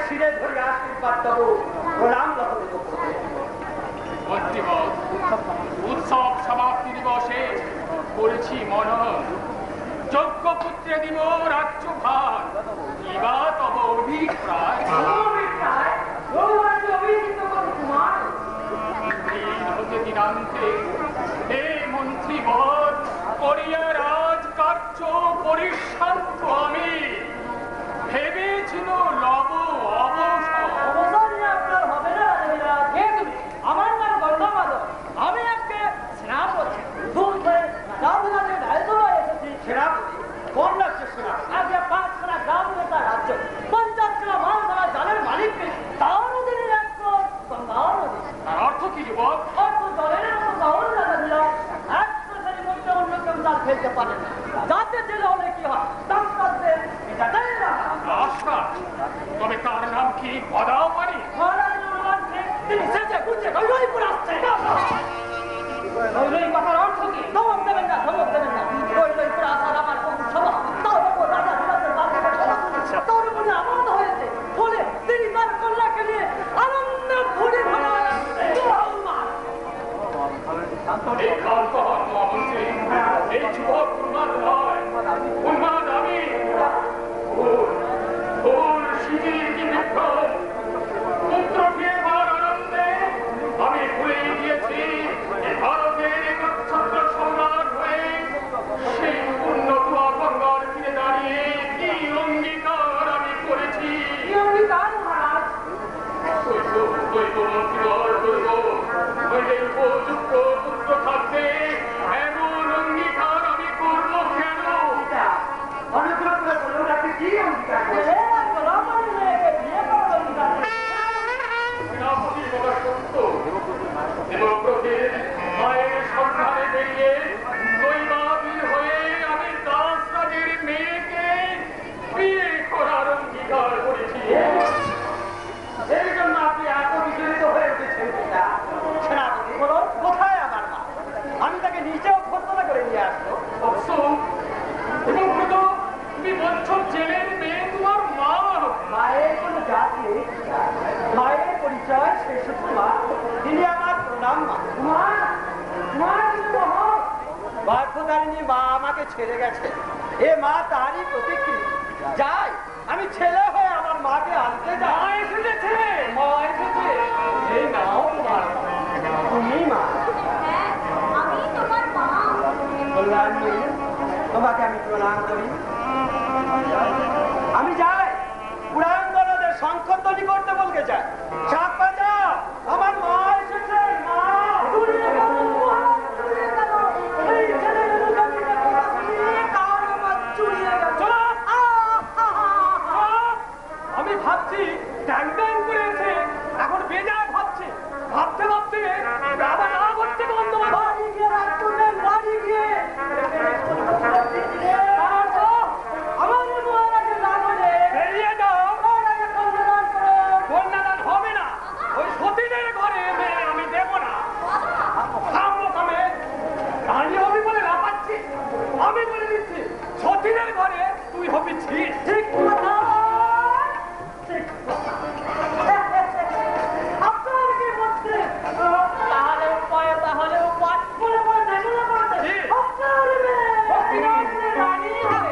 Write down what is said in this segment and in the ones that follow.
শিরে ধরে আশীর্বাদ দেবো, প্রণাম দেবো। মন্ত্রীবর, উৎসব সমাপ্তি দিবসে করেছি মনন, যোগ্য পুত্রে দিব রাজ্য ভার, কিবা তব অভিপ্রায়? দিন হতে দিনান্তে হে মন্ত্রীবর, করিয়া রাজকার্য পরিশান্ত আমি, ভেবেছিল লব অবসর। আপনার হবে না আমার নাম গঙ্গামাধব, আমি আজকে সেনাপতি, দূর হয়ে রাজধানী রায়তলায় এসেছি। সেনাপতি কোন রাজ্যের সেনাপতি? আজকে 5 খানা গ্রাম নেতা রাজ্য, 50 খানা মাল ধরা জালের মালিককে, তার অধীনে রাজ্য গঙ্গা নদী। তার অর্থ কি যুবক? অর্থ জলের মতো গাউন লাগা দিলাম, এক প্রসারের মধ্যে অন্য কেউ জাল ফেলতে পারে না। যাতে জেলে হলে কি হয়, ডাক্তারদের এটাই রাখা। তবে তার নাম কি বদাও পারি? তিনি সেজে গুজে গৈরইপুর আসছে। গৈরই কথার অর্থ কি? ধমক দেবেন না, ধমক দেবেন না। গৈরইপুর আসার আমার কোন স্বভাব, তার উপর রাজা বিরাজের বাপের তার উপরে আমানত হয়েছে বলে তিনি তার কন্যাকে নিয়ে আনন্দ ভরে ভরে এই যুবক উন্মাদ নয়, উন্মাদ আমি। শিবির কি বিক্ষোভ, পুত্রকে আমার আনন্দে আমি ভুলে গিয়েছি ভারতের একচ্ছত্র সম্রাট হয়ে সেই উন্নত গঙ্গার তীরে দাঁড়িয়ে কি অঙ্গীকার আমি করেছি। উপযুক্ত পুত্র থাকতে এমন অঙ্গীকার আমি করবো কেন? কি অঙ্গীকার? মায়ের সন্ধানে বেরিয়ে দৈবাবীর হয়ে আমি দাসরাজের মেয়েকে বিয়ে করার অঙ্গীকার করেছি। এই জন্য আপনি এত বিচলিত হয়ে উঠেছেন। সেনাপতি বলো, কোথায় আমার মা? আমি তাকে নিচে অভ্যর্থনা করে নিয়ে আসবো। এবং তুমি বলছো জেলের মেয়ে তোমার মা? মায়ের কোন জাতি, মায়ের পরিচয় সে শুধু মা, তিনি আমার প্রণাম মা। গর্ভধারিণী মা আমাকে ছেড়ে গেছে, এ মা তারই প্রতিক্রিয়া। যাই, আমি ছেলে হয়ে আমার মাকে আনতে যাই। মা এসেছে, মা এসেছে। এই নাও তোমার মা। তুমি মা? আমি তোমার মা। কল্যাণী, তোমাকে আমি প্রণাম করি। আমি যাই, পুরাঙ্গনাদের শঙ্খধ্বনি করতে বলতে চাই। চাপ বাজাও, আমার মা এসেছে। মা আমি ভাবছি ট্যাং ট্যাং করেছে, এখন বেজায় ভাবছি, ভাবতে ভাবতে আবার না করতে বন্ধ। বাড়ি গিয়ে রাখতেন, বাড়ি গিয়ে আমার মহারাজের না বলে বেরিয়ে যাও। কন্যাদান হবে না, ওই সতীনের ঘরে মেয়ে আমি দেব না। থামে দাঁড়িয়ে হবি বলে লাফাচ্ছি, আমি বলে দিচ্ছি সতীনের ঘরে তুই হবি ছি। ঠিক কথা, ঠিক কথা। আপনার কি বলছে? তাহলে উপায়, তাহলে উপায় বলে বলে দেখে করতে আপনার রানী হবে।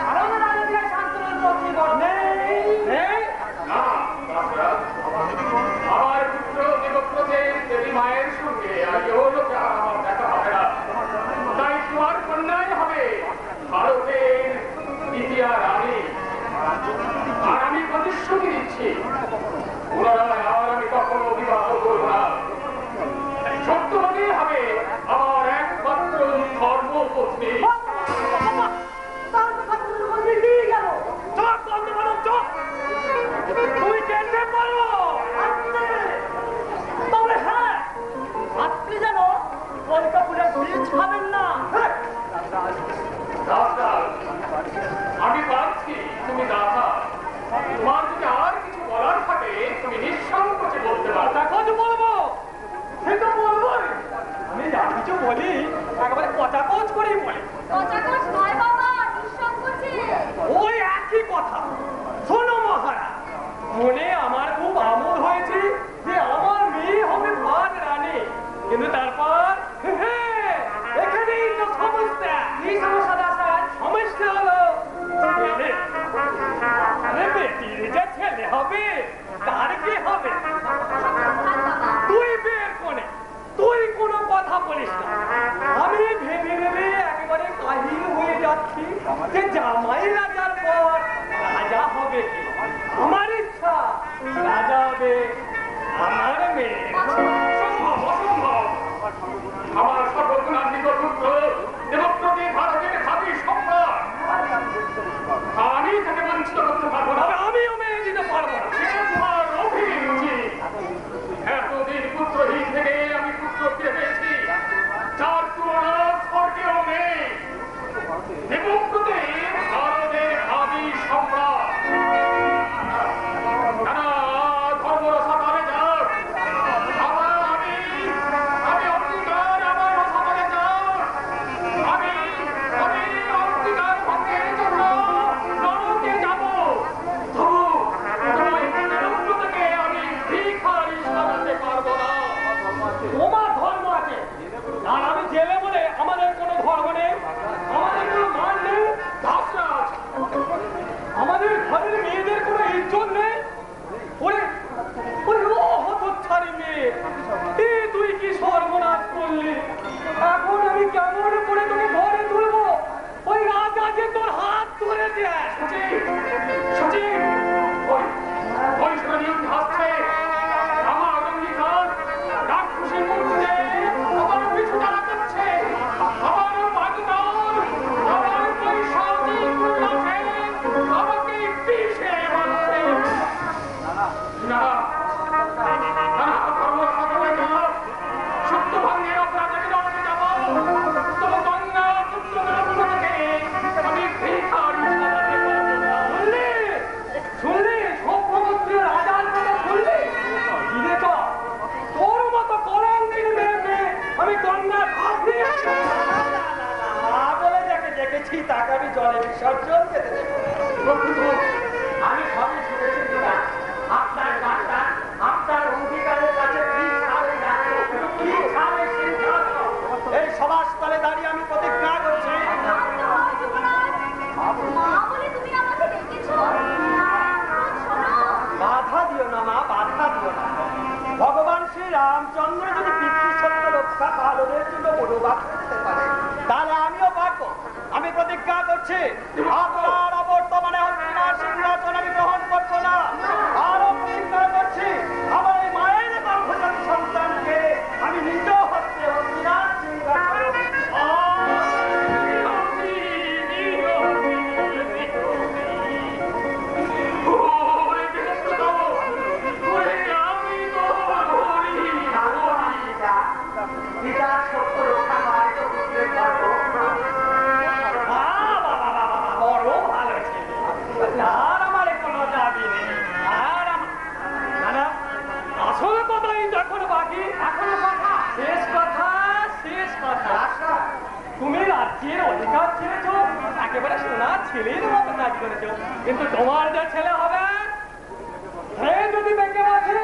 কারণ রানীকে শান্তনুর পত্নী বড় নেই। আমার পুত্র দেবব্রতের দেবী মায়ের সঙ্গে আমার দেখা হবে না, তাই তোমার কন্যাই হবে ভারতের দ্বিতীয় রানী। আর আমি প্রতিশ্রুতি দিচ্ছি, পুনরায় আর আমি কখনো বিবাহ করব না। সত্যবাদী হবে আমার একমাত্র ধর্মপত্নী। তুই জানতে পারো তবে হ্যাঁ, আপনি যেন কলকাপুরে ব্রিজ খাবেন না। আমি পারছি, তুমি দাদা, তোমার যদি আর কিছু বলার থাকে তুমি নিঃসংকোচে বলতে পারো। কথা বলবো, সে তো বলবোই। আমি যা কিছু বলি একেবারে কচাকচ করেই বলি। কচাকচ নয় বাবা, নিঃসংকোচে। ওই একই কথা। শোনো মহারাজ, মনে আছি যে জামাই রাজার পর রাজা হবে কি? আমার ইচ্ছা রাজা হবে আমার মেয়ে। অসম্ভব, অসম্ভব। আমার সর্বগুণান্বিত পুত্র দেবপ্রতি ভারতের ভাবি সম্রাট, আমি তাকে বঞ্চিত করতে পারবো না। তবে আমিও মেয়ে দিতে পারবো না। সে তোমার অভিরুচি। এতদিন পুত্রহীন থেকে আমি পুত্র ফিরে পেয়েছি, যার তুলনা স্বর্গেও নেই। দেবপ্রতি ভারতের ভাবি সম্রাট। তারা ধর্মরসাতলে যাক, আবার আমি অঙ্গীকার আমার রসাতলে যাক। আমি অঙ্গীকার ভঙ্গের জন্য নরকে যাব। তবু ওই দেবব্রতকে আমি ভিখারি সাজাতে পারবো না। তোমার ধর্ম আছে আর আমি জেলে বলে আমাদের কোনো ধর্ম নেই, আমাদের কোনো মান নেই, দাসরাজ, আমাদের ঘরের মেয়েদের কোনো ইজ্জত নেই। ওরে ওরে ও হতচ্ছাড়ি মেয়ে, এ তুই কি সর্বনাশ করলি? এখন আমি কেমন করে তোকে ঘরে তুলবো? ওই রাজা যে তোর হাত ধরেছে। সচিব, সচিব, ওই শরীর হাসছে। আমার অঙ্গীকার রাক্ষসী মূর্তিতে আমার পিছু চালাচ্ছে। আমার বাগদর, আমার পৈশাচিক উল্লাসে আমাকে পিষে মারছে। না, ধর্মরসাতলে যাব, সত্যভাঙ্গের অপরাধে দণ্ডে যাব। তবে গঙ্গা পুত্র দেবব্রতকে আমি ভিখারি সাজাতে পারবো না। শুনলি শুনলি সভ্যমন্ত্রী রাজার কথা শুনলি? ফিরে চ, তোর মতো কলঙ্কিনী মেয়েকে আমি গঙ্গার ঘাট দিয়ে মা বলে যাকে দেখেছি তাকে আমি জলে বিসর্জন খেতে দেবো। আমি সবই শুনেছি দিদা, আপনার কাজটা আপনার অধিকারের কাছে কি ছাড়ে যাচ্ছে, কি ছাড়ে সিদ্ধান্ত। এই সভাস্থলে দাঁড়িয়ে আমি প্রতিজ্ঞা করছি, মা বলে তুমি আমাকে ডেকেছো? শোনো, বাধা দিও না মা, বাধা দিও না। ভগবান শ্রী রামচন্দ্র যদি পিতৃসত্য রক্ষা পালনের জন্য বনবাস করতে পারে, তাহলে আমিও পারবো। আমি প্রতিজ্ঞা করছি আপনার অবর্তমানে হস্তিনার সিংহাসন আমি গ্রহণ করবো না। আরো প্রতিজ্ঞা করছি আমার এই মায়ের গর্ভজাত সন্তানকে আমি নিজ হস্তে হস্তিনার সিংহাসন তুমি রাজ্যের অধিকার ছেড়েছ, একেবারে সোনা ছেলের মতো কাজ করেছ, কিন্তু তোমার যে ছেলে হবে সে যদি বেঁকে আছে,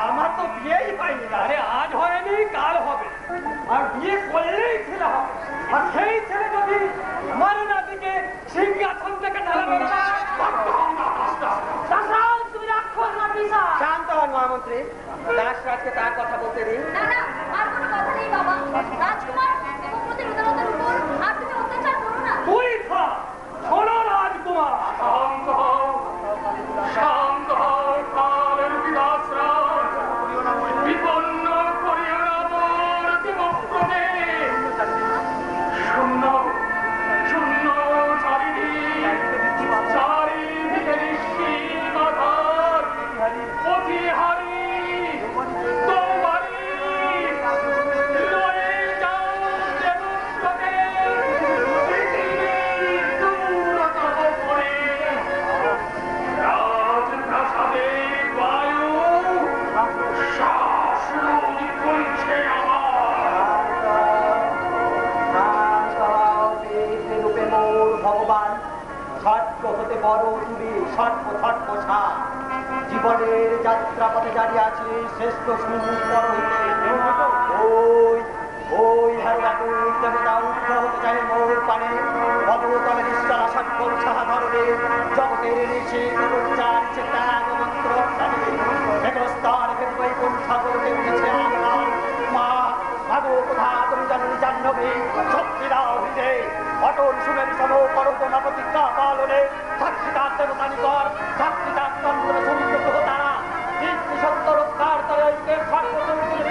আমার তো বিয়েই পাইনি। আরে আজ হয়নি কাল হবে, আর বিয়ে করলেই ছেলে হবে। আর সেই ছেলে যদি আমার নাতিকে সিংহাসন থেকে ঢালাবে না। তুমি রাক্ষস না পিশাচ? শান্ত হন মহামন্ত্রী, দাসরাজকে তার কথা বলতে দিন। না না, আর কোনো কথা নেই বাবা। রাজকুমার দেবব্রতের উদারতার উপর আর তুমি অত্যাচার করো না। তুই থাক, শোনো রাজকুমার, শান্ত হও, শান্ত হও, কালের বিদাসরাজ। বিপন্ন করিও না মোর দেবব্রতে। শূন্য, শূন্য চারিদিকে নিশ্চিত আধার। অতিহারি তোমারি লয়ে যাও দেবব্রতে। পৃথিবীর দূরতম করে রাজপ্রাসাদের বায়ু শ্বাসরোধ করছে ভগবান সত্য হতে বড় তুমি সত্য সত্য সার জীবনের যাত্রাপথে দাঁড়িয়ে আছে শ্রেষ্ঠ সুন্দর হইতে ওই ওই হারিয়াতুর দেবতা উদ্র হতে চাই মোর পানে ভগবতলে নিষ্ঠা সকল সাধারণে জগতের ঋষি উচ্চার চিত্তাগ মন্ত্র একস্তার বৈকুণ্ঠ সাগরকে উঠেছে মা ভাগো কোথা তুমি জননী জাহ্নবী শক্তি দাও হৃদে অটল সুমের সম পরতমা প্রতিজ্ঞা পালনে সাক্ষীদার দেবতা নিকর সাক্ষীদার চন্দ্র সমুদ্র গ্রহ তারা কীর্তি সত্য রক্ষার তরে ঐক্যের সর্বশক্তি